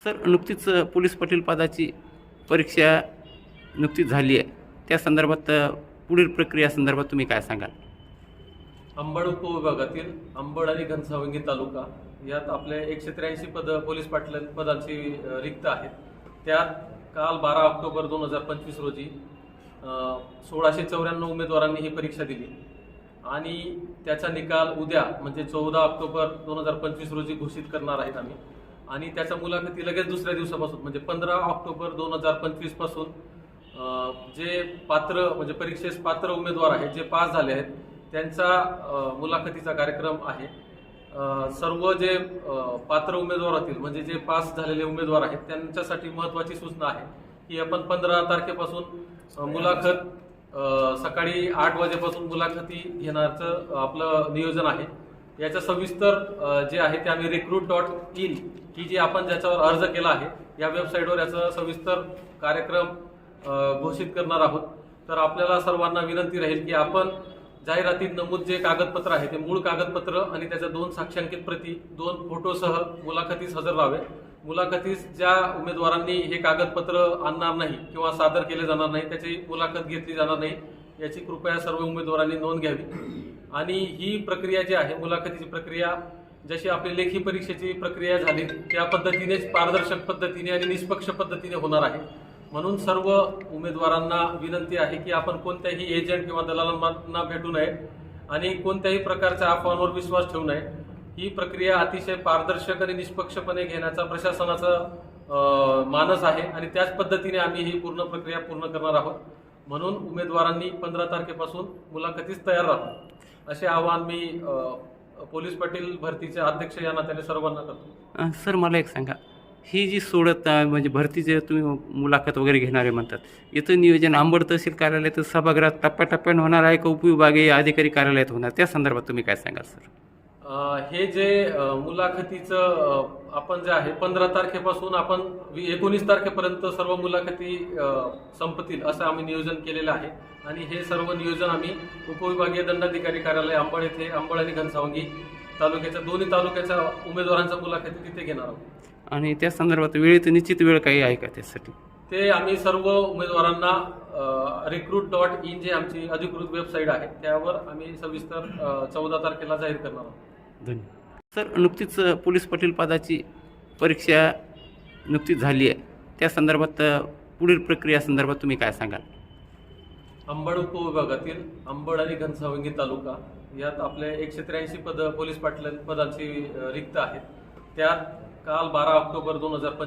Sir, नुकतीच police Patil पदाची परीक्षा नुकतीच झाली आहे. त्या संदर्भात पुढील प्रक्रिया संदर्भात तुम्ही काय सांगाल? अंबड उपविभागातील अंबड आणि घनसावंगी तालुका यात आपले 183 पोलीस पाटील पदांची रिक्त आहेत. त्यात काल 12 ऑक्टोबर 2025 रोजी 1694 उमेदवारांनी ही परीक्षा दिली आणि त्याचा निकाल उद्या म्हणजे 14 ऑक्टोबर 2025 रोजी घोषित करणार आहेत आम्ही. आणि त्याच्या मुलाखती लगेच दुसऱ्या दिवसापासून म्हणजे 15 ऑक्टोबर 2025 पासून जे पात्र म्हणजे परीक्षेस पात्र उमेदवार आहेत, जे पास झाले आहेत, त्यांचा मुलाखतीचा कार्यक्रम आहे. सर्व जे पात्र उमेदवार असतील म्हणजे जे पास झालेले उमेदवार आहेत त्यांच्यासाठी महत्त्वाची सूचना आहे की आपण 15 तारखेपासून मुलाखत सकाळी 8 वाजेपासून मुलाखती घेण्याचं आपलं नियोजन आहे. याचं सविस्तर जे आहे ते आम्ही recruit.in ही जी आपण ज्याच्यावर अर्ज केला आहे या वेबसाईटवर याचा सविस्तर कार्यक्रम घोषित करणार आहोत. तर आपल्याला सर्वांना विनंती राहील की आपण जाहिरातीत नमूद जे कागदपत्र आहे ते मूळ कागदपत्र आणि त्याच्या 2 साक्षांकित प्रती 2 फोटोसह मुलाखतीस हजर राहावे. मुलाखतीस ज्या उमेदवारांनी हे कागदपत्र आणणार नाही किंवा सादर केले जाणार नाही त्याची मुलाखत घेतली जाणार नाही याची कृपया सर्व उमेदवारांनी नोंद घ्यावी. आणि ही प्रक्रिया जी आहे मुलाखतीची प्रक्रिया जशी आपली लेखी परीक्षेची प्रक्रिया झाली त्या पद्धतीनेच पारदर्शक पद्धतीने आणि निष्पक्ष पद्धतीने होणार आहे. म्हणून सर्व उमेदवारांना विनंती आहे की आपण कोणत्याही एजंट किंवा दलालांना भेटू नये आणि कोणत्याही प्रकारच्या अफवांवर विश्वास ठेवू नये. ही प्रक्रिया अतिशय पारदर्शक आणि निष्पक्षपणे घेण्याचा प्रशासनाचा मानस आहे आणि त्याच पद्धतीने आम्ही ही पूर्ण प्रक्रिया पूर्ण करणार आहोत. म्हणून उमेदवारांनी 15 तारखेपासून मुलाखतीस तयार राहावं असे आवाहन मी पोलीस पाटील भरतीचे अध्यक्ष या नात्याने सर्वांना करतो. सर, मला एक सांगा, ही जी सोडत म्हणजे भरतीचे तुम्ही मुलाखत वगैरे घेणारे म्हणतात, याचं नियोजन अंबड तहसील कार्यालयात सभागृहात टप्प्याटप्प्याने होणार आहे का उपविभागीय अधिकारी कार्यालयात होणार, त्या संदर्भात तुम्ही काय सांगाल सर? हे जे मुलाखतीचं आपण जे आहे 15 तारखेपासून आपण 19 तारखेपर्यंत सर्व मुलाखती संपतील असं आम्ही नियोजन केलेलं आहे. आणि हे सर्व नियोजन आम्ही उपविभागीय दंडाधिकारी कार्यालय अंबड येथे अंबड आणि घनसावंगी तालुक्याच्या दोन्ही तालुक्याच्या उमेदवारांच्या मुलाखती तिथे घेणार आहोत. आणि त्या संदर्भात वेळेत निश्चित वेळ काही आहे का त्यासाठी? ते आम्ही सर्व उमेदवारांना recruit.in जे आमची अधिकृत वेबसाईट आहे त्यावर आम्ही सविस्तर 14 तारखेला जाहीर करणार आहोत. धन्यवाद. सर, नुकतीच पोलीस पाटील पदाची परीक्षा नुकतीच झाली आहे. त्या संदर्भात पुढील प्रक्रिया संदर्भात तुम्ही काय सांगाल? अंबड उपविभागातील अंबड आणि घनसावंगी तालुका यात आपले 183 पोलीस पाटील पदांची रिक्त आहेत. त्यात काल 12 ऑक्टोबर 2025